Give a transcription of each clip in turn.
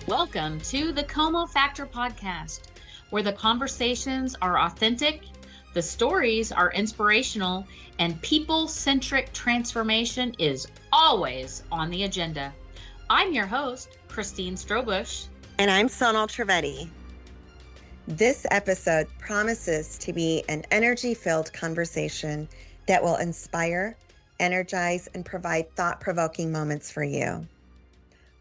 Welcome to the Como Factor podcast, where the conversations are authentic, the stories are inspirational, and people-centric transformation is always on the agenda. I'm your host, Christine Strobush. And I'm Sonal Trivedi. This episode promises to be an energy-filled conversation that will inspire, energize, and provide thought-provoking moments for you.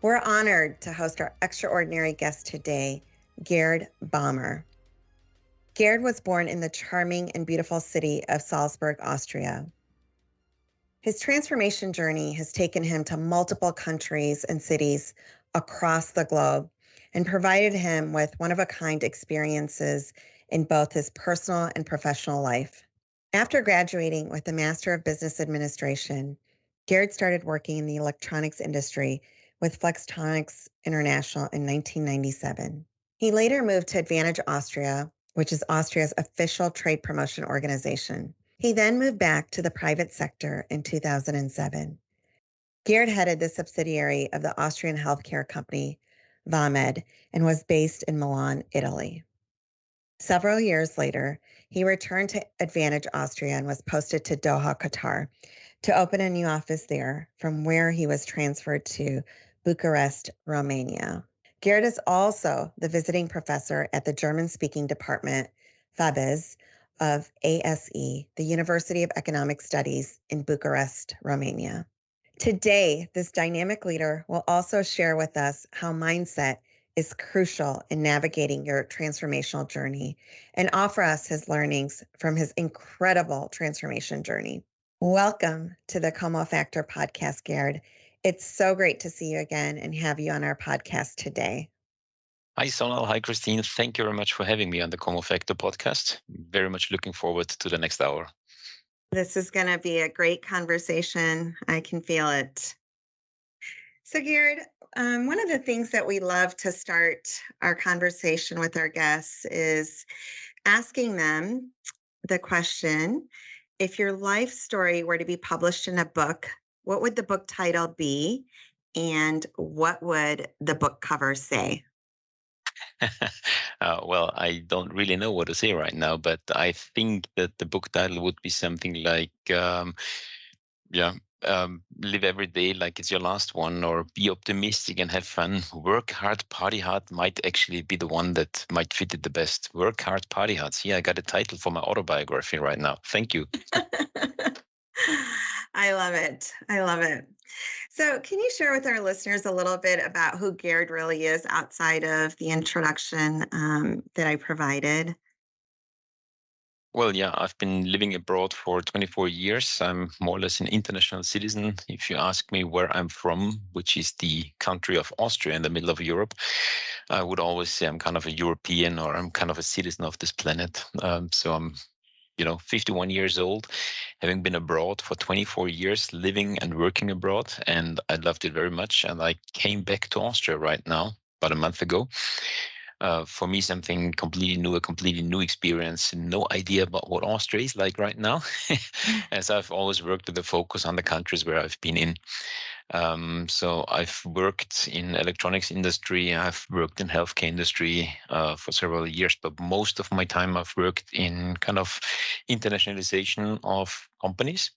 We're honored to host our extraordinary guest today, Gerd Bommer. Gerd was born in the charming and beautiful city of Salzburg, Austria. His transformation journey has taken him to multiple countries and cities across the globe and provided him with one-of-a-kind experiences in both his personal and professional life. After graduating with a Master of Business Administration, Gerd started working in the electronics industry with Flextronics International in 1997. He later moved to Advantage Austria, which is Austria's official trade promotion organization. He then moved back to the private sector in 2007. Gerd headed the subsidiary of the Austrian healthcare company FABIZ and was based in Milan, Italy. Several years later, he returned to Advantage Austria and was posted to Doha, Qatar, to open a new office there, from where he was transferred to Bucharest, Romania. Gerd is also the visiting professor at the German-speaking department, FABIZ, of ASE, the University of Economic Studies in Bucharest, Romania. Today, this dynamic leader will also share with us how mindset is crucial in navigating your transformational journey and offer us his learnings from his incredible transformation journey. Welcome to the Como Factor podcast, Gerd. It's so great to see you again and have you on our podcast today. Hi, Sonal. Hi, Christine. Thank you very much for having me on the Como Factor podcast. Very much looking forward to the next hour. This is going to be a great conversation. I can feel it. So, Gerd, one of the things that we love to start our conversation with our guests is asking them the question, if your life story were to be published in a book, what would the book title be, and what would the book cover say? Well, I don't really know what to say right now, but I think that the book title would be something like, live every day like it's your last one, or be optimistic and have fun. Work hard, party hard might actually be the one that might fit it the best. Work hard, party hard. See, I got a title for my autobiography right now. Thank you. I love it. I love it. So can you share with our listeners a little bit about who Gerd really is outside of the introduction that I provided? Well, yeah, I've been living abroad for 24 years. I'm more or less an international citizen. If you ask me where I'm from, which is the country of Austria in the middle of Europe, I would always say I'm kind of a European, or I'm kind of a citizen of this planet. So I'm 51 years old, having been abroad for 24 years, living and working abroad, and I loved it very much. And I came back to Austria right now, about a month ago. For me, something completely new, a completely new experience. No idea about what Austria is like right now, as I've always worked with the focus on the countries where I've been in. So I've worked in electronics industry, I've worked in healthcare industry for several years, but most of my time I've worked in kind of internationalization of companies.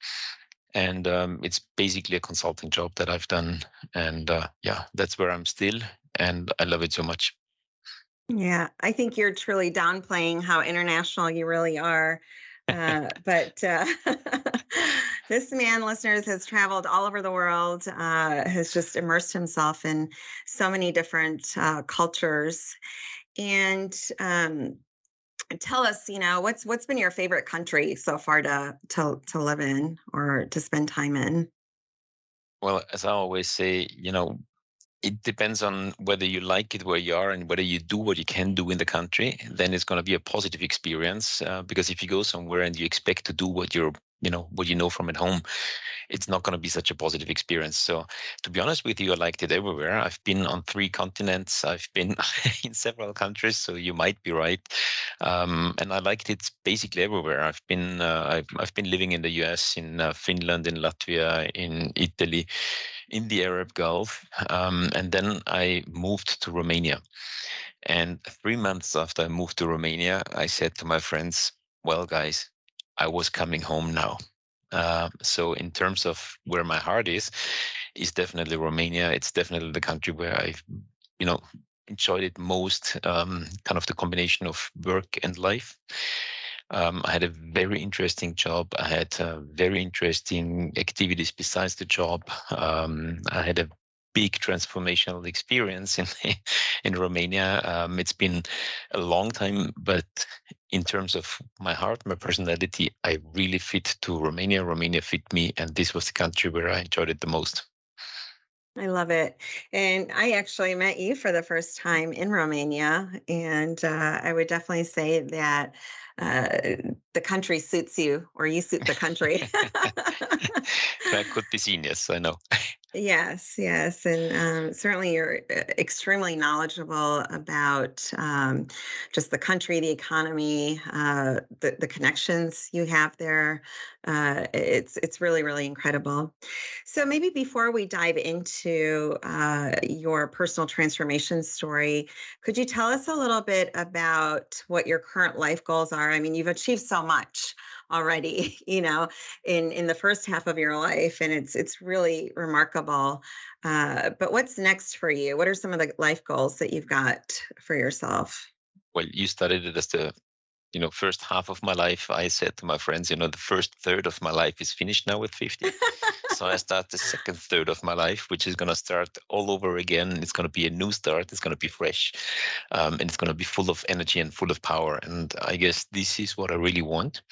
And it's basically a consulting job that I've done. And that's where I'm still. And I love it so much. Yeah, I think you're truly downplaying how international you really are. But this man, listeners, has traveled all over the world, has just immersed himself in so many different cultures. And tell us, what's been your favorite country so far to live in or to spend time in? Well, as I always say, it depends on whether you like it where you are and whether you do what you can do in the country. Then it's going to be a positive experience. Because if you go somewhere and you expect to do what what you know from at home, it's not going to be such a positive experience. So to be honest with you, I liked it everywhere. I've been on 3 continents. I've been in several countries. So you might be right. And I liked it basically everywhere. I've been living in the US, in Finland, in Latvia, in Italy, in the Arab Gulf, and then I moved to Romania. And 3 months after I moved to Romania, I said to my friends, "Well, guys, I was coming home now." So in terms of where my heart is definitely Romania. It's definitely the country where I've, you know, enjoyed it most, kind of the combination of work and life. I had a very interesting job. I had very interesting activities besides the job. I had a big transformational experience in Romania. It's been a long time, but in terms of my heart, my personality, I really fit to Romania. Romania fit me, and this was the country where I enjoyed it the most. I love it. And I actually met you for the first time in Romania. And I would definitely say that uh, the country suits you, or you suit the country. That could be seen, yes, I know. Yes, yes. And certainly you're extremely knowledgeable about just the country, the economy, the connections you have there. It's really, really incredible. So maybe before we dive into your personal transformation story, could you tell us a little bit about what your current life goals are? I mean, you've achieved so much already, in the first half of your life, and it's really remarkable. But what's next for you? What are some of the life goals that you've got for yourself? Well, you started it as the first half of my life. I said to my friends, the first third of my life is finished now with 50. So I start the second third of my life, which is going to start all over again. It's going to be a new start. It's going to be fresh. And it's going to be full of energy and full of power. And I guess this is what I really want.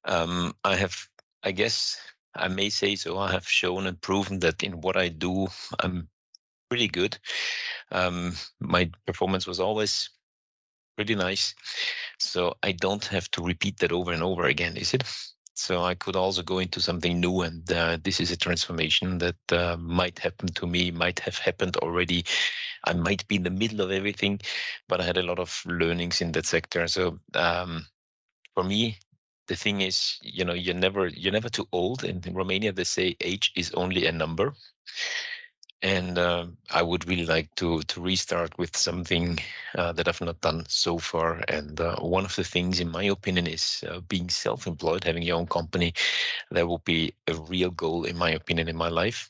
I guess I may say so. I have shown and proven that in what I do, I'm pretty good. My performance was always pretty nice. So I don't have to repeat that over and over again, is it? So I could also go into something new, and this is a transformation that might happen to me, might have happened already. I might be in the middle of everything, but I had a lot of learnings in that sector. So for me, the thing is, you're never too old. And in Romania, they say age is only a number. And I would really like to restart with something that I've not done so far. And one of the things, in my opinion, is being self-employed, having your own company. That would be a real goal, in my opinion, in my life.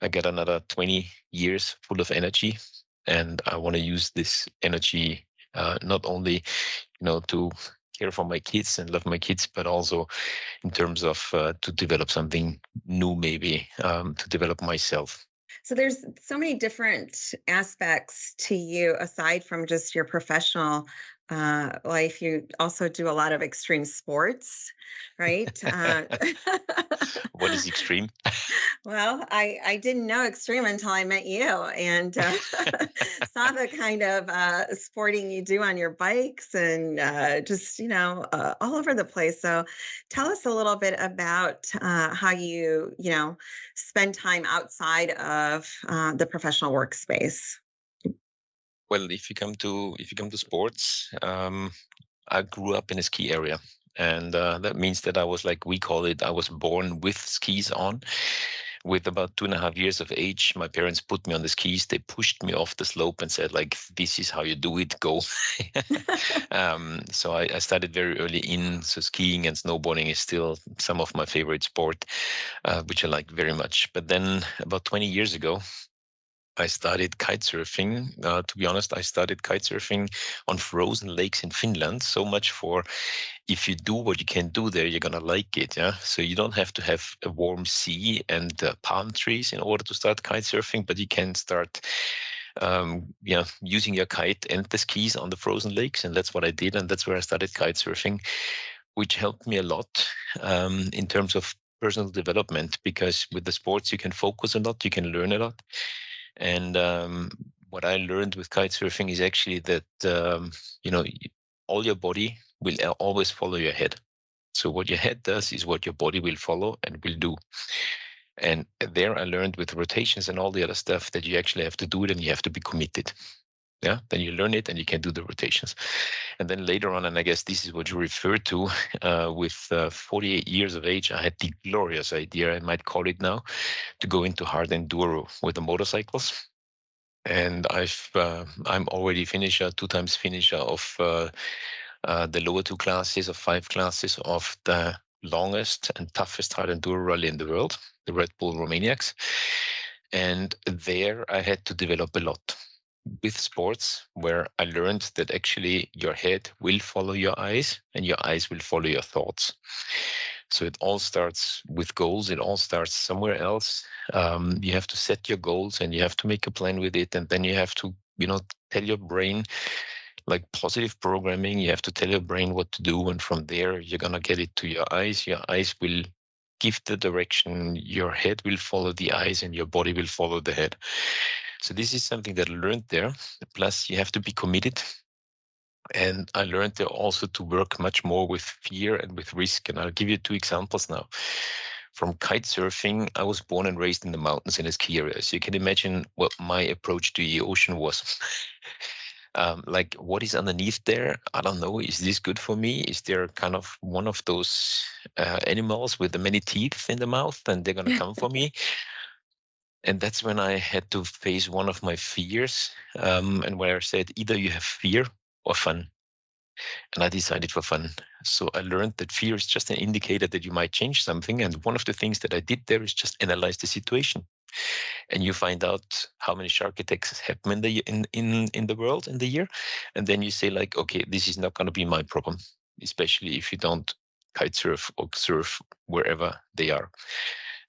I got another 20 years full of energy, and I want to use this energy not only, to care for my kids and love my kids, but also in terms of to develop something new, maybe to develop myself. So there's so many different aspects to you aside from just your professional life. You also do a lot of extreme sports, right? What is extreme? Well, I didn't know extreme until I met you, and saw the kind of sporting you do on your bikes, and just all over the place. So, tell us a little bit about how you spend time outside of the professional workspace. Well, if you come to sports, I grew up in a ski area, and that means that I was, like we call it, I was born with skis on. With about 2.5 years of age, my parents put me on the skis. They pushed me off the slope and said, like, "This is how you do it. Go." So I started very early in. So skiing and snowboarding is still some of my favorite sport, which I like very much. But then about 20 years ago, I started kite surfing. To be honest, I started kite surfing on frozen lakes in Finland. So much for, if you do what you can do there, you're gonna like it. Yeah. So you don't have to have a warm sea and palm trees in order to start kite surfing, but you can start, using your kite and the skis on the frozen lakes, and that's what I did, and that's where I started kite surfing, which helped me a lot in terms of personal development, because with the sports you can focus a lot, you can learn a lot. And what I learned with kite surfing is actually that all your body will always follow your head. So what your head does is what your body will follow and will do. And there I learned with rotations and all the other stuff that you actually have to do it, and you have to be committed. Yeah, then you learn it and you can do the rotations. And then later on, and I guess this is what you refer to, with 48 years of age, I had the glorious idea, I might call it now, to go into hard enduro with the motorcycles. And I'm already finisher, 2 times finisher of the lower 2 classes of 5 classes of the longest and toughest hard enduro rally in the world, the Red Bull Romaniacs. And there I had to develop a lot with sports, where I learned that actually your head will follow your eyes and your eyes will follow your thoughts. So it all starts with goals. It all starts somewhere else. You have to set your goals and you have to make a plan with it. And then you have to, tell your brain, like positive programming, you have to tell your brain what to do. And from there, you're going to get it to your eyes. Your eyes will give the direction. Your head will follow the eyes and your body will follow the head. So this is something that I learned there. Plus, you have to be committed. And I learned there also to work much more with fear and with risk. And I'll give you 2 examples now. From kite surfing, I was born and raised in the mountains in a ski area. So you can imagine what my approach to the ocean was. Like, what is underneath there? I don't know. Is this good for me? Is there kind of one of those animals with the many teeth in the mouth and they're going to come for me? And that's when I had to face one of my fears, and where I said, either you have fear or fun. And I decided for fun. So I learned that fear is just an indicator that you might change something. And one of the things that I did there is just analyze the situation. And you find out how many shark attacks happen in the world in the year. And then you say, like, okay, this is not going to be my problem, especially if you don't kite surf or surf wherever they are.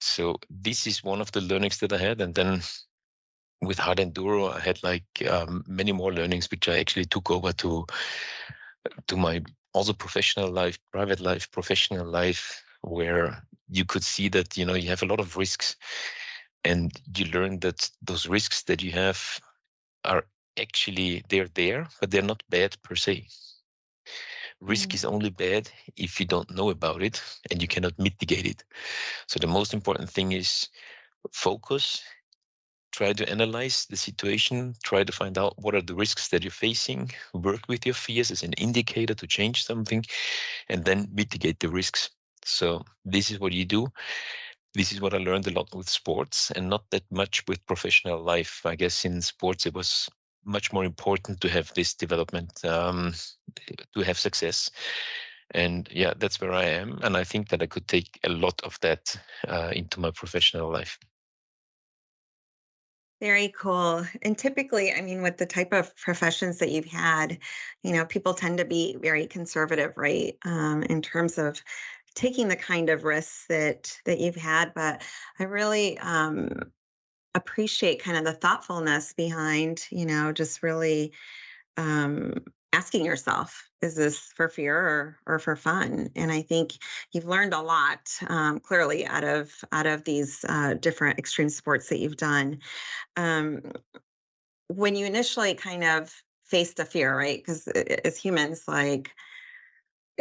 So this is one of the learnings that I had. And then with hard enduro, I had like many more learnings, which I actually took over to my also professional life, private life, professional life, where you could see that, you have a lot of risks, and you learn that those risks that you have are actually, they're there, but they're not bad per se. Risk is only bad if you don't know about it and you cannot mitigate it. So the most important thing is focus, try to analyze the situation, try to find out what are the risks that you're facing, work with your fears as an indicator to change something, and then mitigate the risks. So this is what you do. This is what I learned a lot with sports, and not that much with professional life. I guess in sports, it was much more important to have this development, to have success. And yeah, that's where I am. And I think that I could take a lot of that into my professional life. Very cool. And typically, I mean, with the type of professions that you've had, people tend to be very conservative, right? In terms of taking the kind of risks that you've had. But I really appreciate kind of the thoughtfulness behind, just really um, asking yourself, is this for fear or for fun? And I think you've learned a lot, clearly, out of these different extreme sports that you've done. Um, when you initially kind of faced a fear, right? Because as humans, like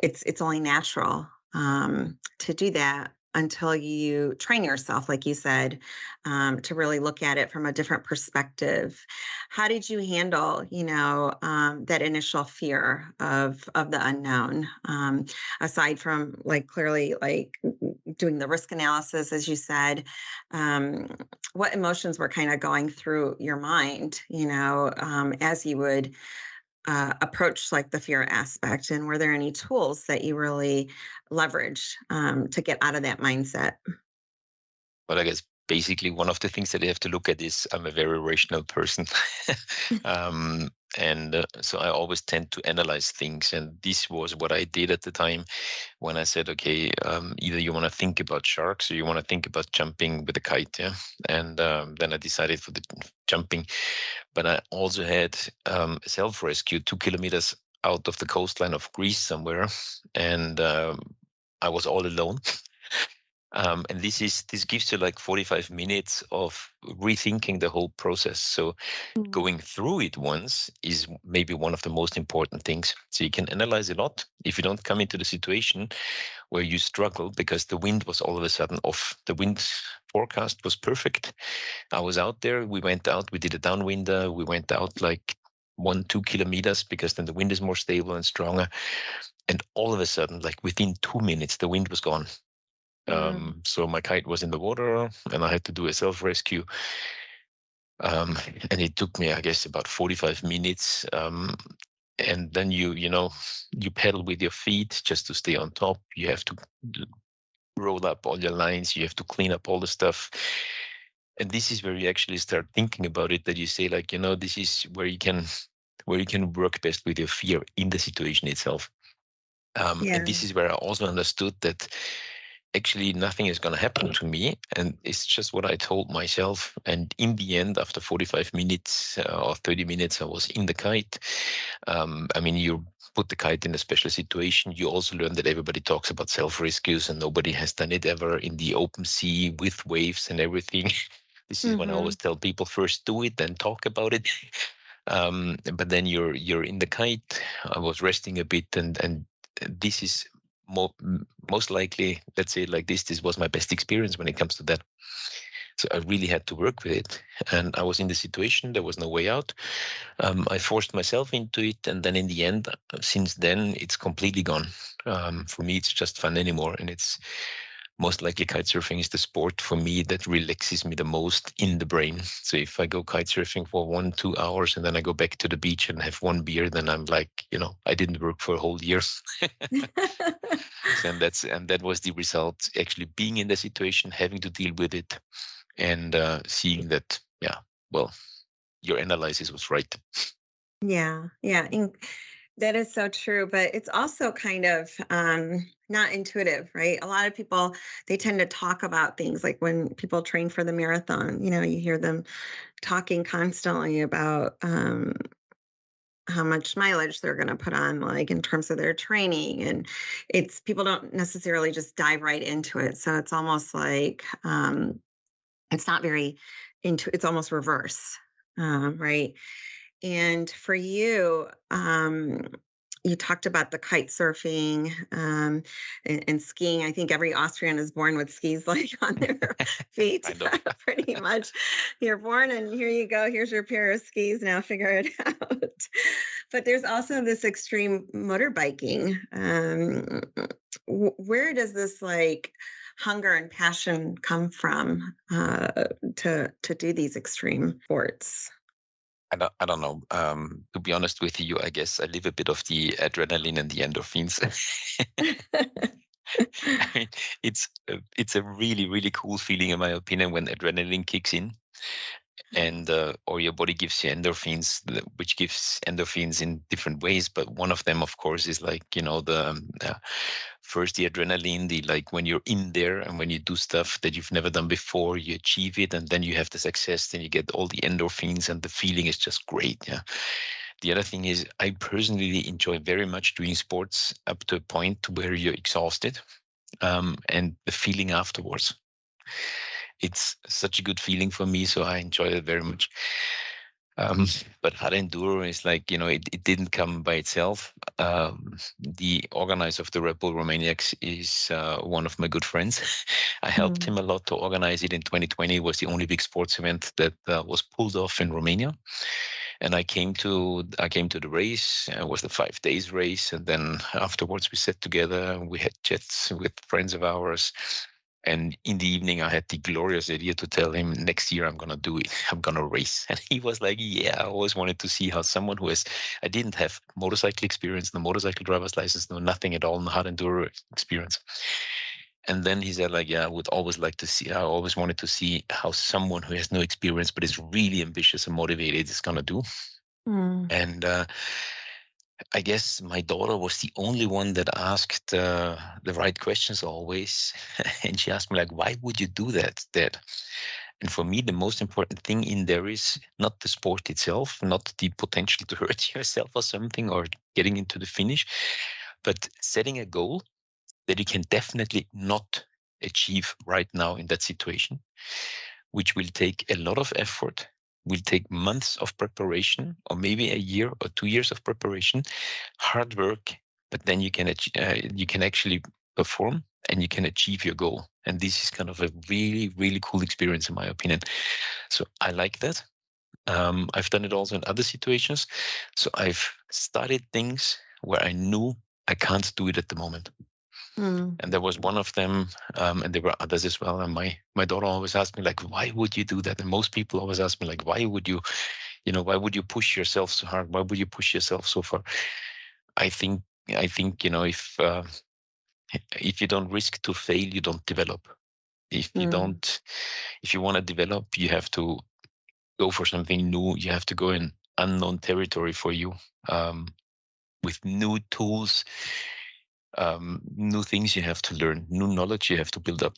it's only natural to do that until you train yourself, like you said, to really look at it from a different perspective. How did you handle, that initial fear of the unknown, aside from like clearly like doing the risk analysis, as you said? What emotions were kind of going through your mind, as you would approach like the fear aspect, and were there any tools that you really leveraged to get out of that mindset? But I guess basically one of the things that you have to look at is I'm a very rational person. And so I always tend to analyze things. And this was what I did at the time when I said, okay, either you want to think about sharks or you want to think about jumping with a kite. Yeah. And then I decided for the jumping. But I also had self-rescue 2 kilometers out of the coastline of Greece somewhere. And I was all alone. And this gives you like 45 minutes of rethinking the whole process. So going through it once is maybe one of the most important things. So you can analyze a lot. If you don't come into the situation where you struggle because the wind was all of a sudden off, the wind forecast was perfect. I was out there. We went out. We did a downwinder. We went out like 1-2 kilometers, because then the wind is more stable and stronger. And all of a sudden, like within 2 minutes, the wind was gone. So my kite was in the water, and I had to do a self-rescue. And it took me, I guess, about 45 minutes. And then you pedal with your feet just to stay on top. You have to roll up all your lines. You have to clean up all the stuff. And this is where you actually start thinking about it, that you say, like, this is where you can work best with your fear in the situation itself. And this is where I also understood that actually nothing is going to happen to me. And it's just what I told myself. And in the end, after 45 minutes or 30 minutes, I was in the kite. You put the kite in a special situation. You also learn that everybody talks about self-rescues and nobody has done it ever in the open sea with waves and everything. This is when I always tell people, first do it, then talk about it. But then you're in the kite. I was resting a bit, and this is most likely, let's say it like this was my best experience when it comes to that. So I really had to work with it, and I was in the situation. There was no way out. I forced myself into it, and then in the end, since then, it's completely gone. For me, it's just fun anymore, and it's most likely kite surfing is the sport for me that relaxes me the most in the brain. So if I go kite surfing for 1-2 hours and then I go back to the beach and have one beer, then I'm like, I didn't work for a whole year. and that was the result, actually being in the situation, having to deal with it, and seeing that, your analysis was right. Yeah. That is so true, but it's also kind of not intuitive, right? A lot of people, they tend to talk about things like when people train for the marathon, you hear them talking constantly about how much mileage they're going to put on, like in terms of their training. And people don't necessarily just dive right into it. So it's almost like it's not very it's almost reverse, right? And for you, you talked about the kite surfing and skiing. I think every Austrian is born with skis like on their feet. Pretty much. You're born and here you go. Here's your pair of skis. Now figure it out. But there's also this extreme motorbiking. Where does this hunger and passion come from to do these extreme sports? I don't know. To be honest with you, I guess I live a bit of the adrenaline and the endorphins. It's a really, really cool feeling, in my opinion, when adrenaline kicks in, and or your body gives you endorphins, which gives endorphins in different ways. But one of them, of course, is first the adrenaline, when you're in there and when you do stuff that you've never done before, you achieve it, and then you have the success, then you get all the endorphins, and the feeling is just great. Yeah. The other thing is, I personally enjoy very much doing sports up to a point where you're exhausted, and the feeling afterwards. It's such a good feeling for me, so I enjoy it very much. But hard enduro is it didn't come by itself. The organizer of the Red Bull Romania is one of my good friends. I helped him a lot to organize it in 2020. It was the only big sports event that was pulled off in Romania. And I came to the race. It was the 5 days race. And then afterwards we sat together, we had chats with friends of ours. And in the evening, I had the glorious idea to tell him, next year I'm going to do it. I'm going to race. And he was like, yeah, I always wanted to see how someone I didn't have motorcycle experience, no motorcycle driver's license, no nothing at all, no hard enduro experience. And then he said, I would always like to see, I always wanted to see how someone who has no experience, but is really ambitious and motivated is going to do. And I guess my daughter was the only one that asked the right questions always. And she asked me, why would you do that, Dad? And for me, the most important thing in there is not the sport itself, not the potential to hurt yourself or something, or getting into the finish, but setting a goal that you can definitely not achieve right now in that situation, which will take a lot of effort, will take months of preparation, or maybe a year or 2 years of preparation, hard work, but then you can actually perform and you can achieve your goal. And this is kind of a really, really cool experience, in my opinion. So I like that. I've done it also in other situations. So I've started things where I knew I can't do it at the moment. And there was one of them, and there were others as well. And my daughter always asked me, like, why would you do that? And most people always ask me, like, why would you push yourself so hard? Why would you push yourself so far? I think, if you don't risk to fail, you don't develop. If you want to develop, you have to go for something new. You have to go in unknown territory for you, with new tools, new things you have to learn, new knowledge you have to build up.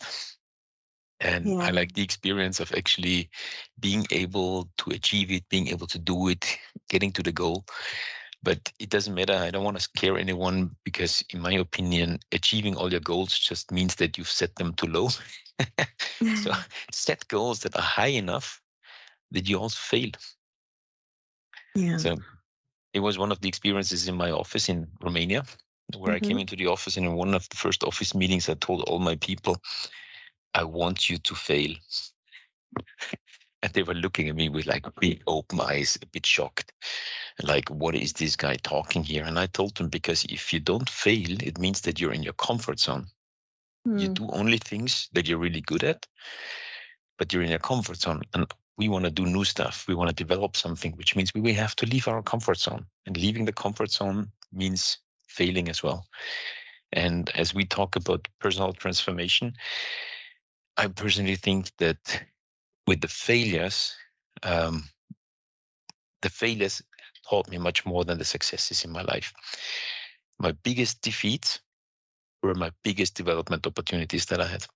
And I like the experience of actually being able to achieve it, being able to do it, getting to the goal. But it doesn't matter. I don't want to scare anyone, because in my opinion, achieving all your goals just means that you've set them too low. So set goals that are high enough that you also fail. Yeah. So it was one of the experiences in my office in Romania, where I came into the office, and in one of the first office meetings, I told all my people, I want you to fail. And they were looking at me with like big open eyes, a bit shocked. Like, what is this guy talking here? And I told them, because if you don't fail, it means that you're in your comfort zone. You do only things that you're really good at, but you're in your comfort zone. And we want to do new stuff. We want to develop something, which means we have to leave our comfort zone. And leaving the comfort zone means failing as well. And as we talk about personal transformation, I personally think that with the failures taught me much more than the successes in my life. My biggest defeats were my biggest development opportunities that I had.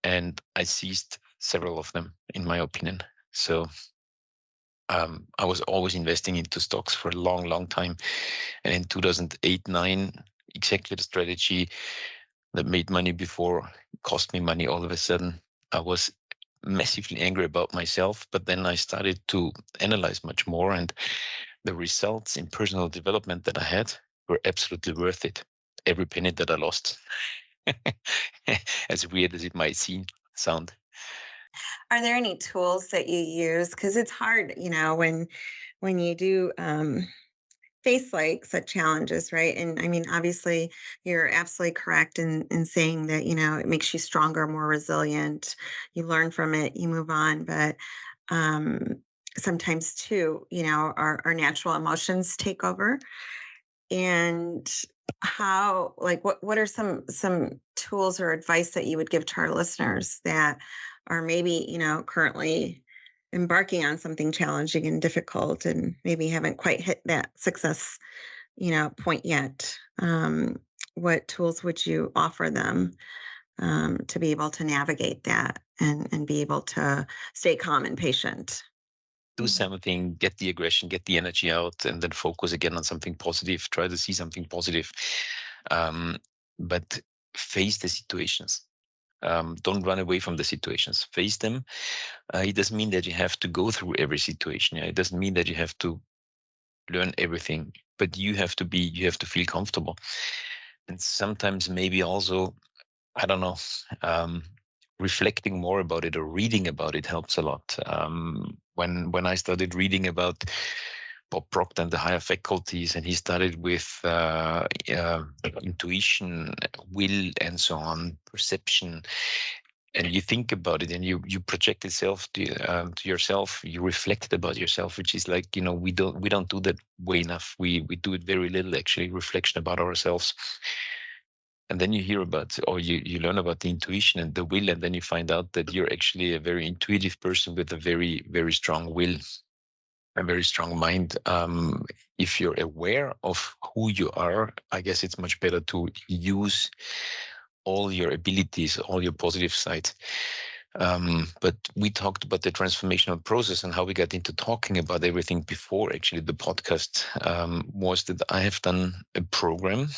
And I seized several of them, in my opinion. So I was always investing into stocks for a long, long time. And in 2008-9, exactly the strategy that made money before cost me money all of a sudden. I was massively angry about myself, but then I started to analyze much more, and the results in personal development that I had were absolutely worth it. Every penny that I lost. As weird as it might sound. Are there any tools that you use? Because it's hard, when you do face like such challenges, right? And I mean, obviously, you're absolutely correct in saying that, it makes you stronger, more resilient. You learn from it, you move on. But sometimes too, our natural emotions take over. And how, like, what are some tools or advice that you would give to our listeners that are maybe, currently embarking on something challenging and difficult, and maybe haven't quite hit that success, point yet? What tools would you offer them to be able to navigate that and be able to stay calm and patient? Do something, get the aggression, get the energy out, and then focus again on something positive. Try to see something positive. But face the situations. Don't run away from the situations. Face them. It doesn't mean that you have to go through every situation. It doesn't mean that you have to learn everything, but you have to feel comfortable. And sometimes maybe also, I don't know, reflecting more about it or reading about it helps a lot. When I started reading about Bob Proctor and the higher faculties, and he started with intuition, will, and so on, perception, and you think about it, and you project itself to yourself. You reflect about yourself, which is like, we don't do that way enough. We do it very little, actually, reflection about ourselves. And then you hear about, or you learn about the intuition and the will, and then you find out that you're actually a very intuitive person with a very, very strong will, a very strong mind. If you're aware of who you are, I guess it's much better to use all your abilities, all your positive sides. But we talked about the transformational process, and how we got into talking about everything before actually the podcast was that I have done a program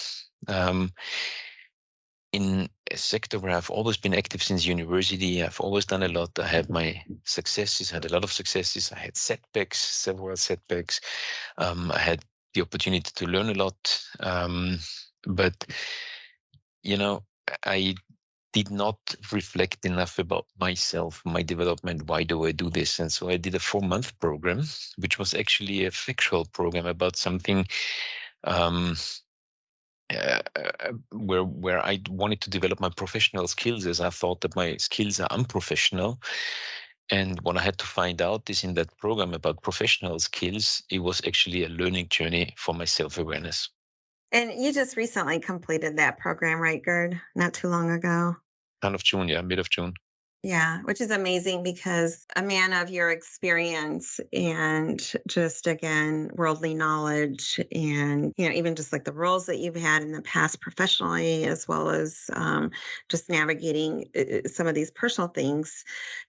in a sector where I've always been active since university. I've always done a lot. I had my successes, had a lot of successes. I had setbacks, several setbacks. I had the opportunity to learn a lot. But, I did not reflect enough about myself, my development. Why do I do this? And so I did a 4-month program, which was actually a factual program about something where I wanted to develop my professional skills, as I thought that my skills are unprofessional. And what I had to find out is in that program about professional skills, it was actually a learning journey for my self-awareness. And you just recently completed that program, right, Gerd? Not too long ago. Kind of June, yeah, mid of June. Yeah, which is amazing because a man of your experience and just again, worldly knowledge and, even just like the roles that you've had in the past professionally, as well as just navigating some of these personal things,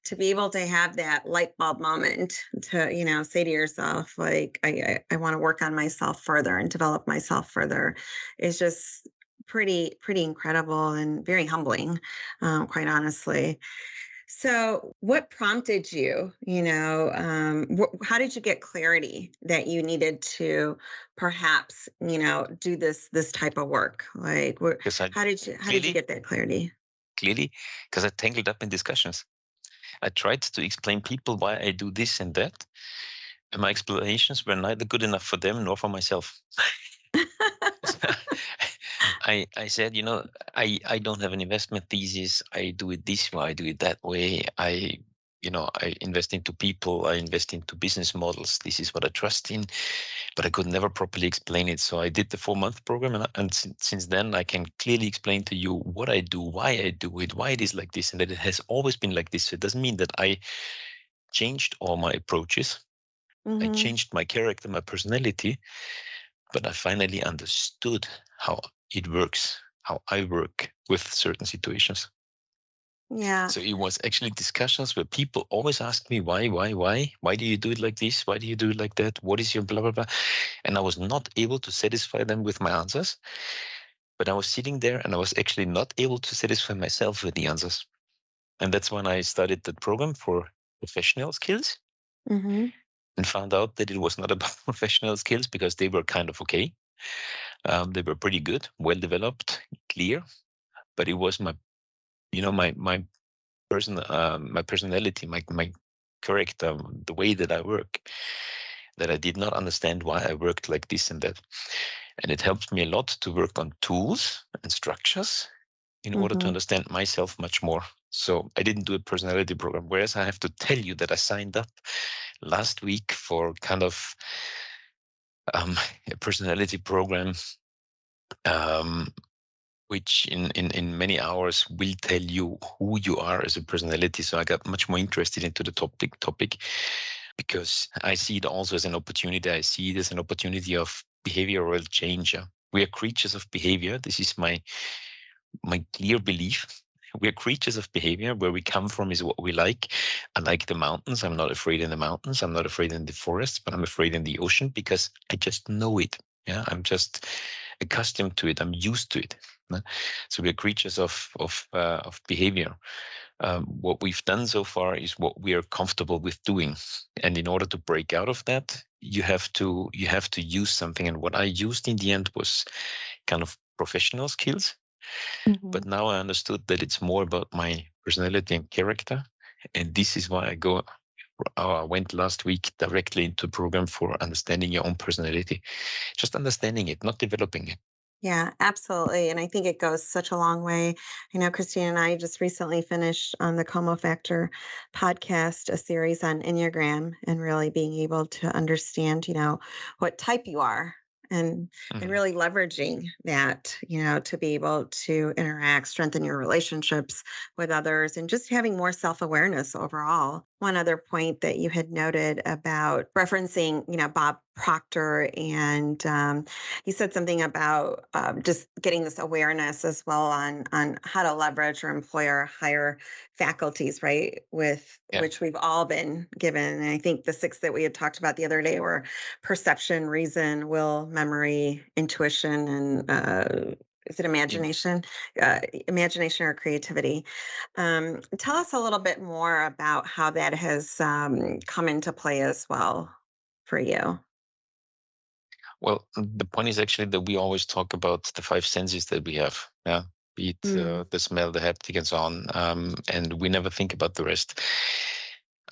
to be able to have that light bulb moment to, say to yourself, like, I want to work on myself further and develop myself further is just pretty incredible and very humbling, quite honestly. So, what prompted you? How did you get clarity that you needed to perhaps, do this type of work? Like, Because I how did you get that clarity? clearly, because I tangled up in discussions. I tried to explain people why I do this and that, and my explanations were neither good enough for them nor for myself. I said, I don't have an investment thesis. I do it this way. I do it that way. I invest into people. I invest into business models. This is what I trust in, but I could never properly explain it. So I did the 4-month program, and since then I can clearly explain to you what I do, why I do it, why it is like this, and that it has always been like this. So it doesn't mean that I changed all my approaches. I Hmm. changed my character, my personality, but I finally understood how it works, how I work with certain situations. Yeah. So it was actually discussions where people always asked me, why? Why do you do it like this? Why do you do it like that? What is your blah, blah, blah? And I was not able to satisfy them with my answers, but I was sitting there and I was actually not able to satisfy myself with the answers. And that's when I started that program for professional skills Hmm. and found out that it was not about professional skills because they were kind of okay. They were pretty good, well developed, clear, but it was my, my my personality, my character, the way that I work, that I did not understand why I worked like this and that. And it helped me a lot to work on tools and structures in order to Hmm. understand myself much more. So I didn't do a personality program, whereas I have to tell you that I signed up last week for kind of a personality program, which in many hours will tell you who you are as a personality. So I got much more interested into the topic because I see it also as an opportunity. I see it as an opportunity of behavioral change. We are creatures of behavior. This is my clear belief. We are creatures of behavior. Where we come from is what we like. I like the mountains. I'm not afraid in the mountains. I'm not afraid in the forests, but I'm afraid in the ocean because I just know it. Yeah, I'm just accustomed to it. I'm used to it. So we're creatures of behavior. What we've done so far is what we are comfortable with doing, and in order to break out of that, you have to use something. And what I used in the end was kind of professional skills. Hmm. But now I understood that it's more about my personality and character, and this is why I went last week directly into a program for understanding your own personality, just understanding it, not developing it. Yeah, absolutely. And I think it goes such a long way. I know Christine and I just recently finished on the Como Factor podcast, a series on Enneagram and really being able to understand, what type you are and Mhm. really leveraging that, to be able to interact, strengthen your relationships with others and just having more self-awareness overall. One other point that you had noted about referencing, Bob Proctor and you said something about just getting this awareness as well on how to leverage or employ our higher faculties, right? With Yeah. which we've all been given. And I think the 6 that we had talked about the other day were perception, reason, will, memory, intuition, and is it Im- imagination? Imagination or creativity. Tell us a little bit more about how that has come into play as well for you. Well, the point is actually that we always talk about the 5 senses that we have. Yeah. be it the smell, the haptic, and so on. And we never think about the rest.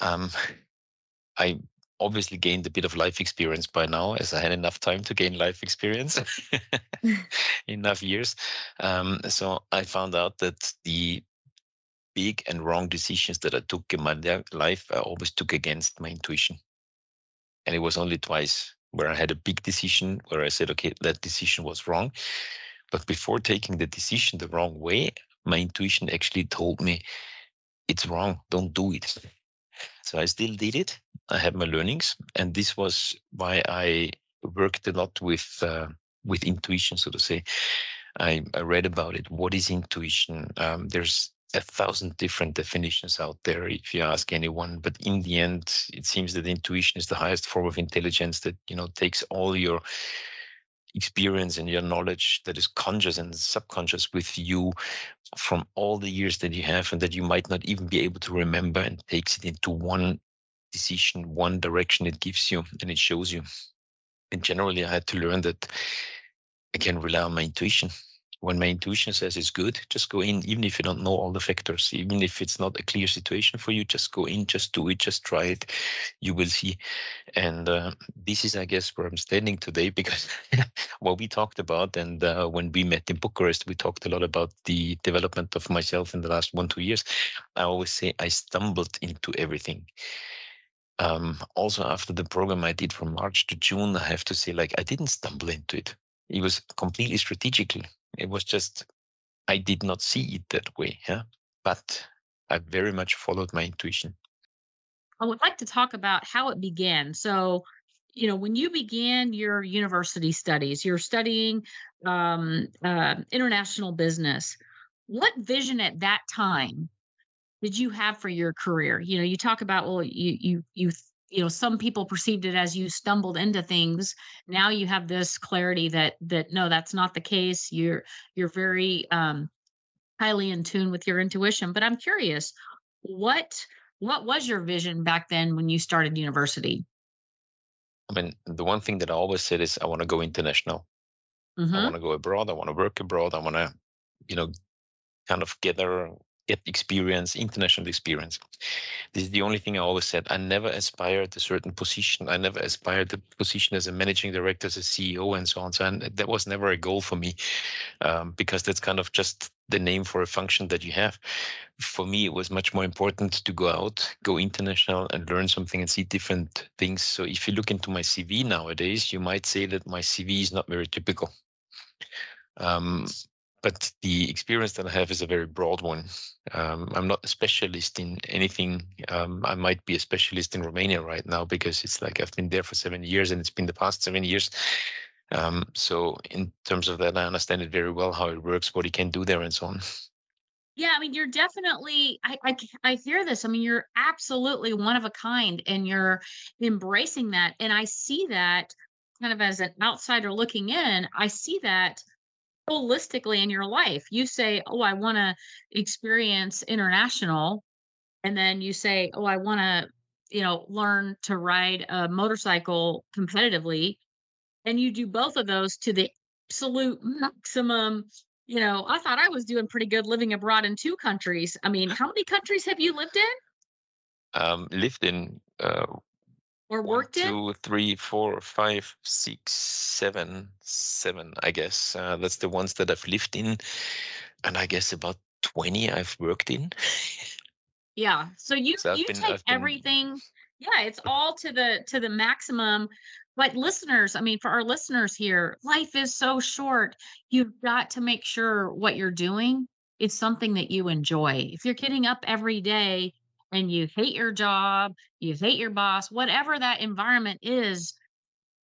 I obviously gained a bit of life experience by now, as I had enough time to gain life experience, enough years. So I found out that the big and wrong decisions that I took in my life, I always took against my intuition. And it was only twice where I had a big decision where I said, okay, that decision was wrong. But before taking the decision the wrong way, my intuition actually told me, it's wrong, don't do it. So I still did it. I had my learnings. And this was why I worked a lot with intuition, so to say. I read about it. What is intuition? There's 1,000 different definitions out there if you ask anyone, but in the end it seems that intuition is the highest form of intelligence that takes all your experience and your knowledge that is conscious and subconscious with you from all the years that you have and that you might not even be able to remember, and takes it into one decision, one direction it gives you and it shows you. And generally I had to learn that I can rely on my intuition. When my intuition says it's good, just go in, even if you don't know all the factors, even if it's not a clear situation for you, just go in, just do it, just try it. You will see. And this is, I guess, where I'm standing today, because what we talked about, and when we met in Bucharest, we talked a lot about the development of myself in the last 1-2 years. I always say I stumbled into everything. Also, after the program I did from March to June, I have to say, I didn't stumble into it. It was completely strategical. It was just, I did not see it that way. Yeah. But I very much followed my intuition. I would like to talk about how it began. So, when you began your university studies, you're studying international business. What vision at that time did you have for your career? You talk about, well, some people perceived it as you stumbled into things. Now you have this clarity that no, that's not the case. You're very highly in tune with your intuition. But I'm curious, what was your vision back then when you started university? I mean, the one thing that I always said is I want to go international. I want to go abroad. I want to work abroad. I want to, kind of get experience, international experience. This is the only thing I always said. I never aspired to a certain position. I never aspired to a position as a managing director, as a CEO, and so on. So that was never a goal for me, because that's kind of just the name for a function that you have. For me, it was much more important to go out, go international, and learn something and see different things. So if you look into my CV nowadays, you might say that my CV is not very typical. But the experience that I have is a very broad one. I'm not a specialist in anything. I might be a specialist in Romania right now, because it's I've been there for 7 years and it's been the past 7 years. So in terms of that, I understand it very well, how it works, what you can do there, and so on. Yeah, I mean, you're definitely, I hear this. I mean, you're absolutely one of a kind, and you're embracing that. And I see that kind of as an outsider looking in. I see that holistically in your life. You say, "Oh, I want to experience international," and then you say, "Oh, I want to, learn to ride a motorcycle competitively," and you do both of those to the absolute maximum. I thought I was doing pretty good living abroad in 2 countries. I mean, how many countries have you lived in Lived in or 1, worked in? 2, 3, 4, 5, 6, 7, 7. I guess that's the ones that I've lived in, and I guess about 20 I've worked in. Yeah. So you So you take I've been. everything. Yeah, it's all to the maximum. But listeners, I mean, for our listeners here, life is so short. You've got to make sure what you're doing is something that you enjoy. If you're getting up every day and you hate your job, you hate your boss, whatever that environment is,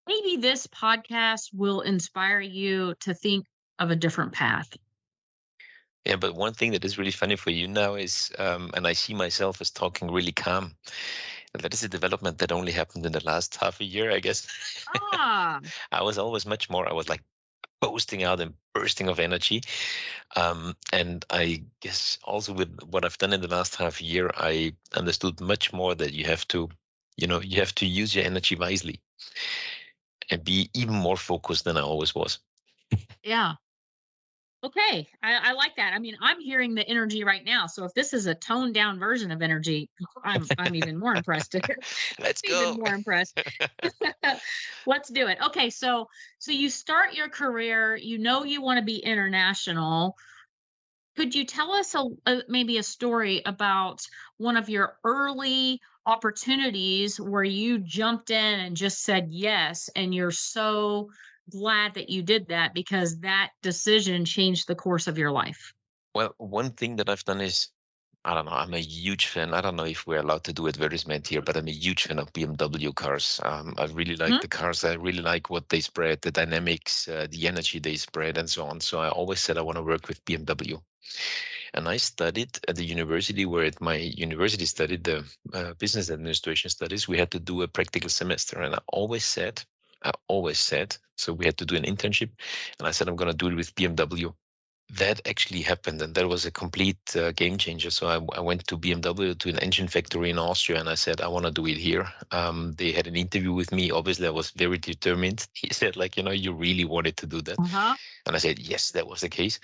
maybe this podcast will inspire you to think of a different path. Yeah, but one thing that is really funny for you now is, and I see myself as talking really calm. That is a development that only happened in the last half a year, I guess. Ah, I was always much more, I was boasting out and bursting of energy. And I guess also with what I've done in the last half year, I understood much more that you have to, you have to use your energy wisely and be even more focused than I always was. yeah. Okay, I like that. I mean, I'm hearing the energy right now. So if this is a toned down version of energy, I'm even more impressed. Let's Even go. more impressed. Let's do it. Okay, so you start your career, you know you want to be international. Could you tell us maybe a story about one of your early opportunities where you jumped in and just said yes, and you're so glad that you did that because that decision changed the course of your life? Well, one thing that I've done is, I don't know, I'm a huge fan. I don't know if we're allowed to do advertisement here, but I'm a huge fan of BMW cars. I really like Mhm. the cars. I really like what they spread, the dynamics, the energy they spread, and so on. So I always said I want to work with BMW. And I studied at the university where at my university studied the business administration studies. We had to do a practical semester. And I always said, so we had to do an internship. And I said, I'm going to do it with BMW. That actually happened, and that was a complete game changer. So I went to BMW, to an engine factory in Austria, and I said, I want to do it here. They had an interview with me. Obviously, I was very determined. He said, like, you really wanted to do that. Uh-huh. And I said, yes, that was the case.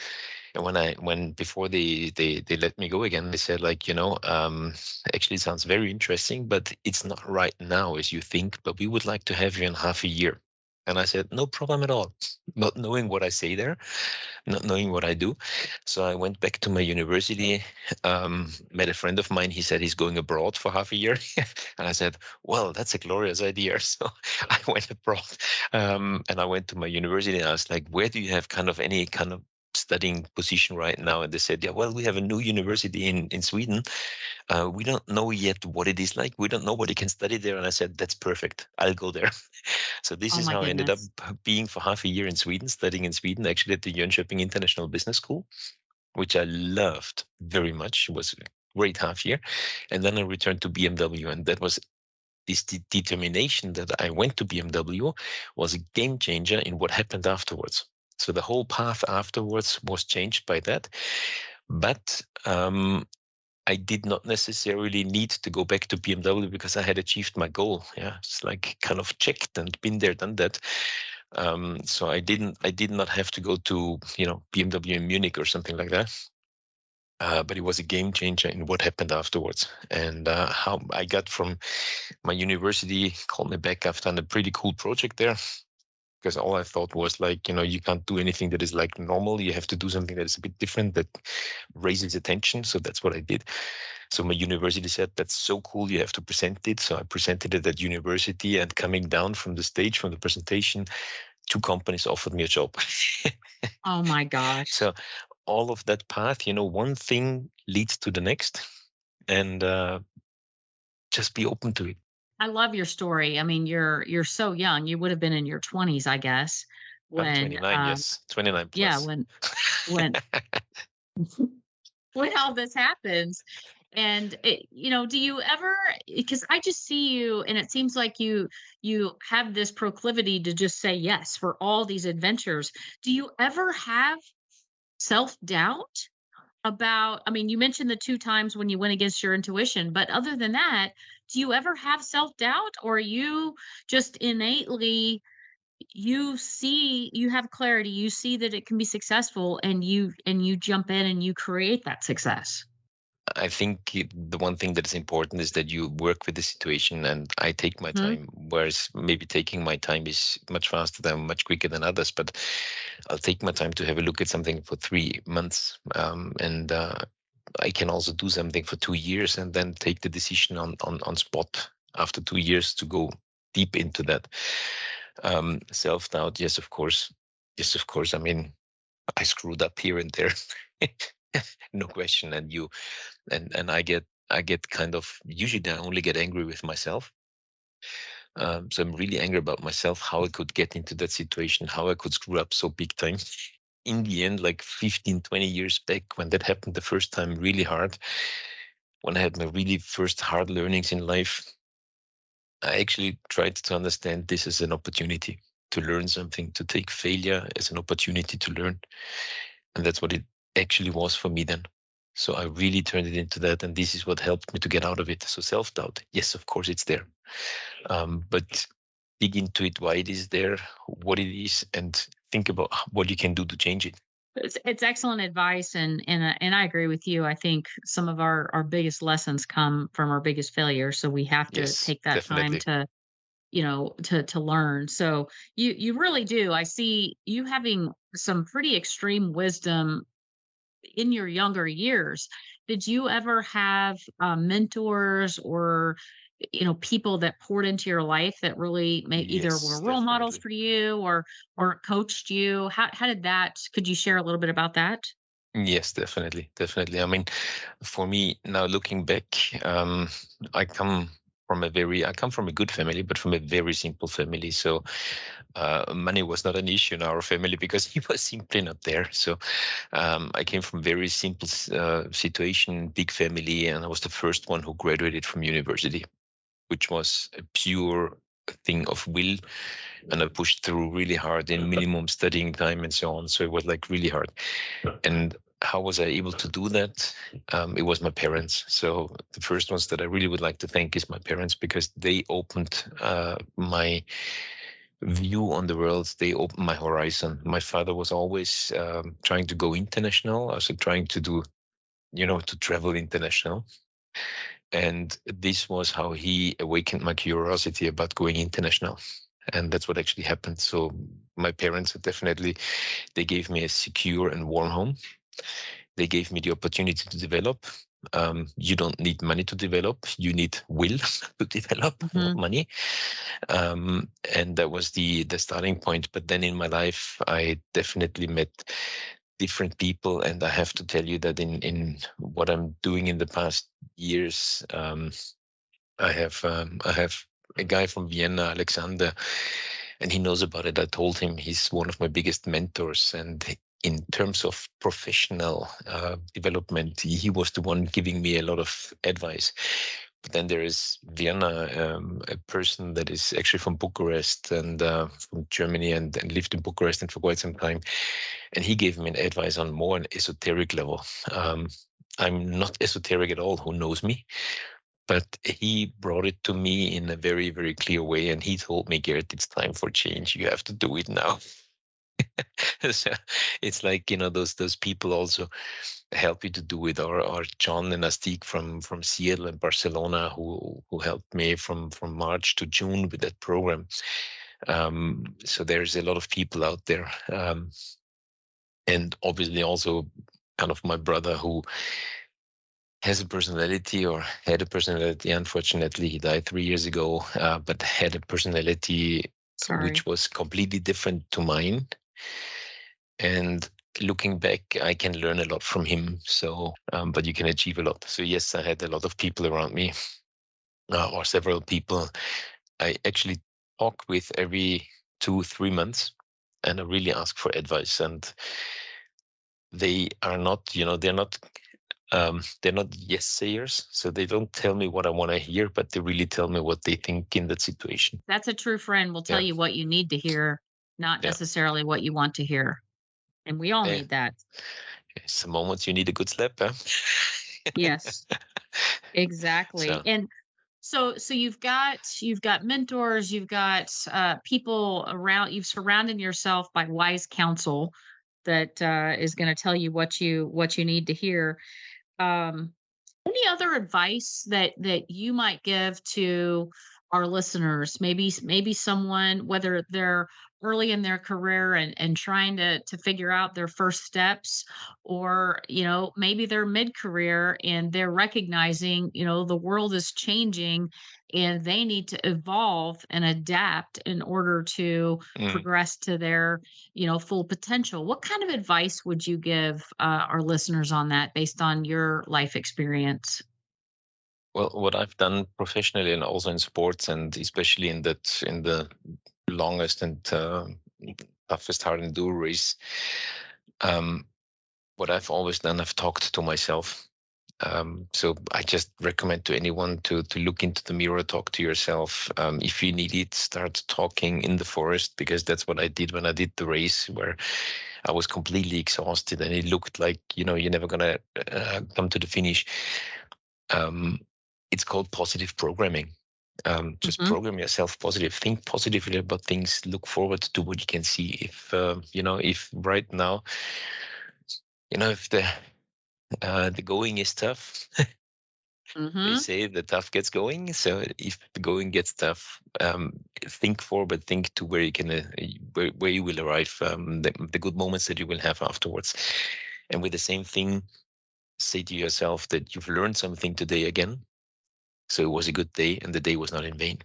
And when before they let me go again, they said, like, actually it sounds very interesting, but it's not right now as you think, but we would like to have you in half a year. And I said, no problem at all. Not knowing what I say there, not knowing what I do. So I went back to my university, met a friend of mine. He said he's going abroad for half a year. And I said, well, that's a glorious idea. So I went abroad, and I went to my university and I was like, where do you have kind of any kind of studying position right now? And they said, yeah, well, we have a new university in Sweden. We don't know yet what it is like. We don't know what you can study there. And I said, that's perfect. I'll go there. So this Oh is my how I ended up goodness. being for half a year in Sweden, studying in Sweden, actually at the Jönköping International Business School, which I loved very much. It was a great half year. And then I returned to BMW. And that was this determination that I went to BMW was a game changer in what happened afterwards. So the whole path afterwards was changed by that. But I did not necessarily need to go back to BMW because I had achieved my goal. Yeah, it's like kind of checked and been there, done that. So I did not have to go to BMW in Munich or something like that. But it was a game changer in what happened afterwards, and how I got from my university called me back. I've done a pretty cool project there because all I thought was like, you can't do anything that is like normal. You have to do something that is a bit different that raises attention. So that's what I did. So my university said, that's so cool, you have to present it. So I presented it at university, and coming down from the stage, from the presentation, 2 companies offered me a job. Oh my gosh. So all of that path, one thing leads to the next, and just be open to it. I love your story. I mean, you're so young. You would have been in your 20s, I guess, I'm when 29, yes, 29 yeah, plus. when when all this happens. And do you ever, because I just see you and it seems like you have this proclivity to just say yes for all these adventures. Do you ever have self-doubt about, I mean, you mentioned the 2 times when you went against your intuition, but other than that, do you ever have self-doubt, or are you just innately, you have clarity, you see that it can be successful, and you jump in and you create that success? I think the one thing that is important is that you work with the situation, and I take my Mhm. time, whereas maybe taking my time is much faster than much quicker than others, but I'll take my time to have a look at something for 3 months. And I can also do something for 2 years and then take the decision on spot after 2 years to go deep into that. Self-doubt, yes, of course. Yes, of course. I mean, I screwed up here and there. No question. And I get kind of, usually I only get angry with myself. So I'm really angry about myself, how I could get into that situation, how I could screw up so big time. In the end, like 15, 20 years back, when that happened the first time, really hard, when I had my really first hard learnings in life, I actually tried to understand this as an opportunity to learn something, to take failure as an opportunity to learn. And that's what it actually was for me then. So I really turned it into that. And this is what helped me to get out of it. So self-doubt, yes, of course it's there. But dig into it, why it is there, what it is, and think about what you can do to change it. It's excellent advice, and I agree with you. I think some of our biggest lessons come from our biggest failures, so we have to Yes, take that time definitely. to, to learn. So you really do. I see you having some pretty extreme wisdom in your younger years. Did you ever have mentors or people that poured into your life that really either were Yes, role models definitely. for you or coached you? How did that? Could you share a little bit about that? Yes, definitely, definitely. I mean, for me now looking back, I come I come from a good family, but from a very simple family. So money was not an issue in our family because he was simply not there. So I came from very simple situation, big family, and I was the first one who graduated from university, which was a pure thing of will, and I pushed through really hard in minimum studying time and so on. So it was like really hard. And how was I able to do that? It was my parents. So the first ones that I really would like to thank is my parents, because they opened my view on the world. They opened my horizon. My father was always trying to go international, also trying to do, to travel international. And this was how he awakened my curiosity about going international. And that's what actually happened. So my parents are definitely, they gave me a secure and warm home. They gave me the opportunity to develop. You don't need money to develop. You need will to develop, not Hmm. money. And that was the starting point. But then in my life, I definitely met different people, and I have to tell you that in what I'm doing in the past years, I have a guy from Vienna, Alexander, and he knows about it. I told him he's one of my biggest mentors, and in terms of professional development, he was the one giving me a lot of advice. But then there is Vienna, a person that is actually from Bucharest and from Germany, and lived in Bucharest and for quite some time. And he gave me an advice on more an esoteric level. I'm not esoteric at all, who knows me, but he brought it to me in a very, very clear way. And he told me, Gerd, it's time for change. You have to do it now. So it's like, those people also help you to do it, or John and Astik from Seattle and Barcelona, who helped me from March to June with that program. So there's a lot of people out there. And obviously also kind of my brother, who has a personality, or had a personality. Unfortunately, he died 3 years ago, but had a personality which Sorry. was completely different to mine. And looking back, I can learn a lot from him. So, but you can achieve a lot. So yes, I had a lot of people around me, or several people I actually talk with every 2-3 months, and I really ask for advice. And they are not, they're not yes sayers. So they don't tell me what I want to hear, but they really tell me what they think in that situation. That's a true friend will tell Yeah, you what you need to hear, not yeah. necessarily what you want to hear. And we all Eh, need that. some moments you need a good slap, huh? Yes, exactly. So And so you've got mentors, you've got people around, you've surrounded yourself by wise counsel that is going to tell you what you need to hear. Um, any other advice that you might give to our listeners? Maybe someone, whether they're early in their career and trying to figure out their first steps, or maybe they're mid-career and they're recognizing the world is changing and they need to evolve and adapt in order to mm. progress to their full potential. What kind of advice would you give our listeners on that based on your life experience? Well, what I've done professionally and also in sports, and especially in the longest and toughest hard enduro race, um, what I've always done, I've talked to myself. So I just recommend to anyone to look into the mirror, talk to yourself. If you need it, start talking in the forest, because that's what I did when I did the race, where I was completely exhausted and it looked like you're never gonna come to the finish. Um, it's called positive programming. Just Mhm. program yourself positive. Think positively about things. Look forward to what you can see. If if right now if the going is tough, they say the tough gets going. So if the going gets tough, think forward, think to where you can, where you will arrive, the good moments that you will have afterwards. And with the same thing, say to yourself that you've learned something today again. So it was a good day, and the day was not in vain.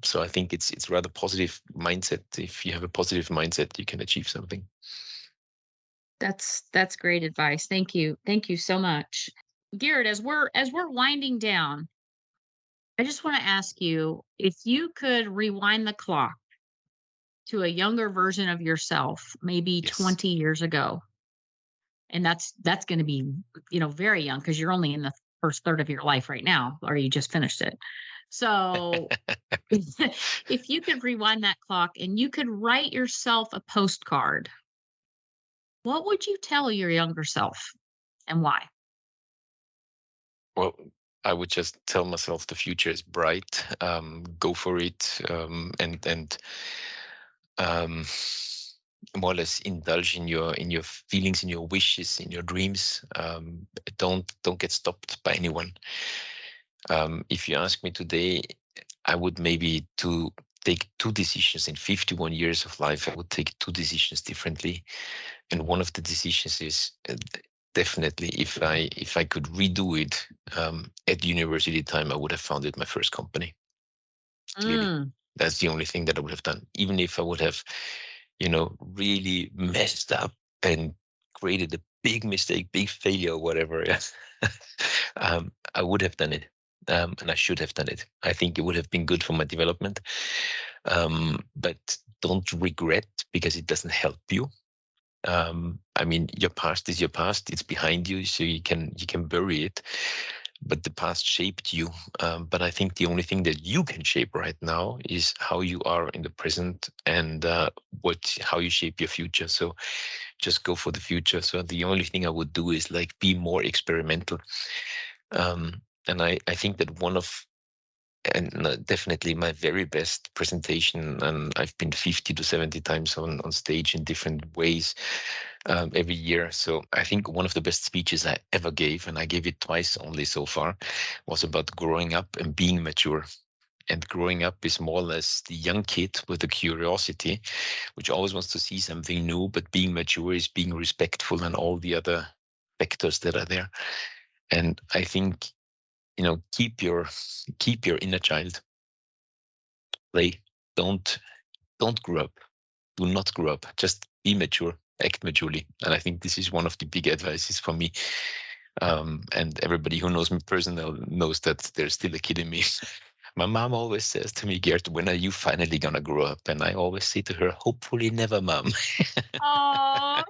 So I think it's rather positive mindset. If you have a positive mindset, you can achieve something. That's great advice. Thank you. Thank you so much. Gerd, as we're winding down, I just want to ask you if you could rewind the clock to a younger version of yourself, maybe Yes. 20 years ago. And that's going to be, very young because you're only in the first third of your life right now, or you just finished it. So if you could rewind that clock and you could write yourself a postcard, what would you tell your younger self and why? Well, I would just tell myself the future is bright. Go for it, and more or less indulge in your feelings, in your wishes, in your dreams. Don't get stopped by anyone. If you ask me today, I would maybe to take two decisions in 51 years of life. I would take two decisions differently, and one of the decisions is definitely if I could redo it at university time, I would have founded my first company. Clearly, that's the only thing that I would have done. Even if I would have, really messed up and created a big mistake, big failure, or whatever, I would have done it. And I should have done it. I think it would have been good for my development. But don't regret, because it doesn't help you. Your past is your past. It's behind you, so you can bury it. But the past shaped you. But I think the only thing that you can shape right now is how you are in the present, and how you shape your future. So just go for the future. So the only thing I would do is be more experimental. And I think that definitely my very best presentation, and I've been 50 to 70 times on stage in different ways every year. So I think one of the best speeches I ever gave, and I gave it twice only so far, was about growing up and being mature. And growing up is more or less the young kid with a curiosity, which always wants to see something new, but being mature is being respectful and all the other factors that are there. And I think, keep your inner child. Play. Don't grow up. Do not grow up. Just be mature. Act maturely. And I think this is one of the big advices for me. And everybody who knows me personally knows that there's still a kid in me. My mom always says to me, Gerd, when are you finally gonna grow up? And I always say to her, hopefully never, Mom. Oh,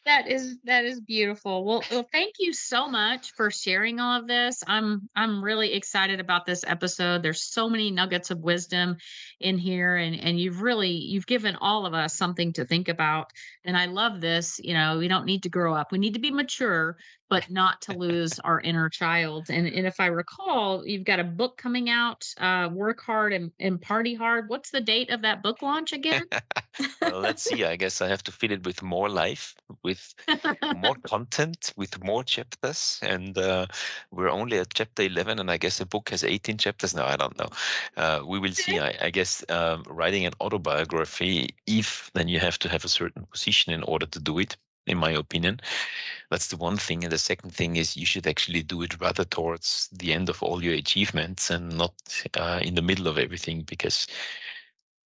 that is beautiful. Well, thank you so much for sharing all of this. I'm really excited about this episode. There's so many nuggets of wisdom in here, and you've given all of us something to think about. And I love this. We don't need to grow up. We need to be mature, but not to lose our inner child. And if I recall, you've got a book coming out, Work Hard and Party Hard. What's the date of that book launch again? Well, let's see. I guess I have to fill it with more life, with more content, with more chapters. And we're only at chapter 11, and I guess the book has 18 chapters now. I don't know. We will see. I guess writing an autobiography, then you have to have a certain position in order to do it, in my opinion. That's the one thing. And the second thing is you should actually do it rather towards the end of all your achievements and not in the middle of everything, because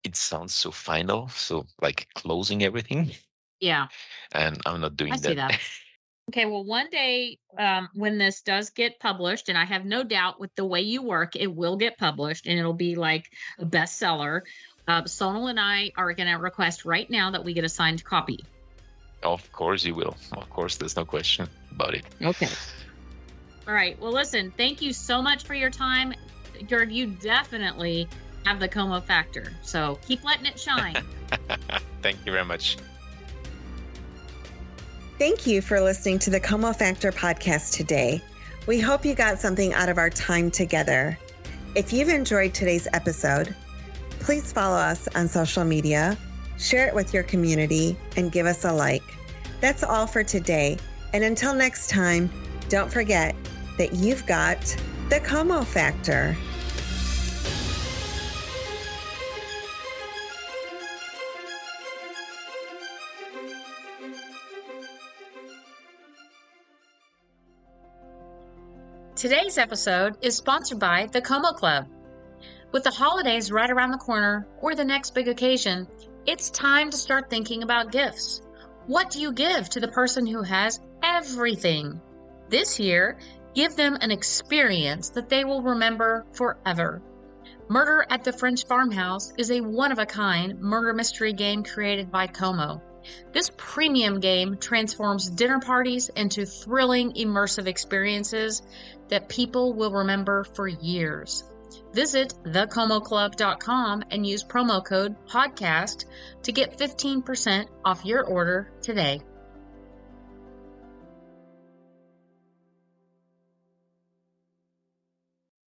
it sounds so final, so like closing everything. Yeah. And I'm not doing I see that. Okay, well, one day when this does get published, and I have no doubt with the way you work, it will get published and it'll be like a bestseller. Sonal and I are going to request right now that we get a signed copy. Of course you will. Of course, there's no question about it. Okay. All right. Well, listen, thank you so much for your time. Gerd, you definitely have the Como factor. So keep letting it shine. Thank you very much. Thank you for listening to the Como Factor podcast today. We hope you got something out of our time together. If you've enjoyed today's episode, please follow us on social media, share it with your community, and give us a like. That's all for today. And until next time, don't forget that you've got the Como Factor. Today's episode is sponsored by the Como Club. With the holidays right around the corner or the next big occasion, it's time to start thinking about gifts. What do you give to the person who has everything? This year, give them an experience that they will remember forever. Murder at the French Farmhouse is a one-of-a-kind murder mystery game created by Como. This premium game transforms dinner parties into thrilling, immersive experiences that people will remember for years. Visit thecomoclub.com and use promo code PODCAST to get 15% off your order today.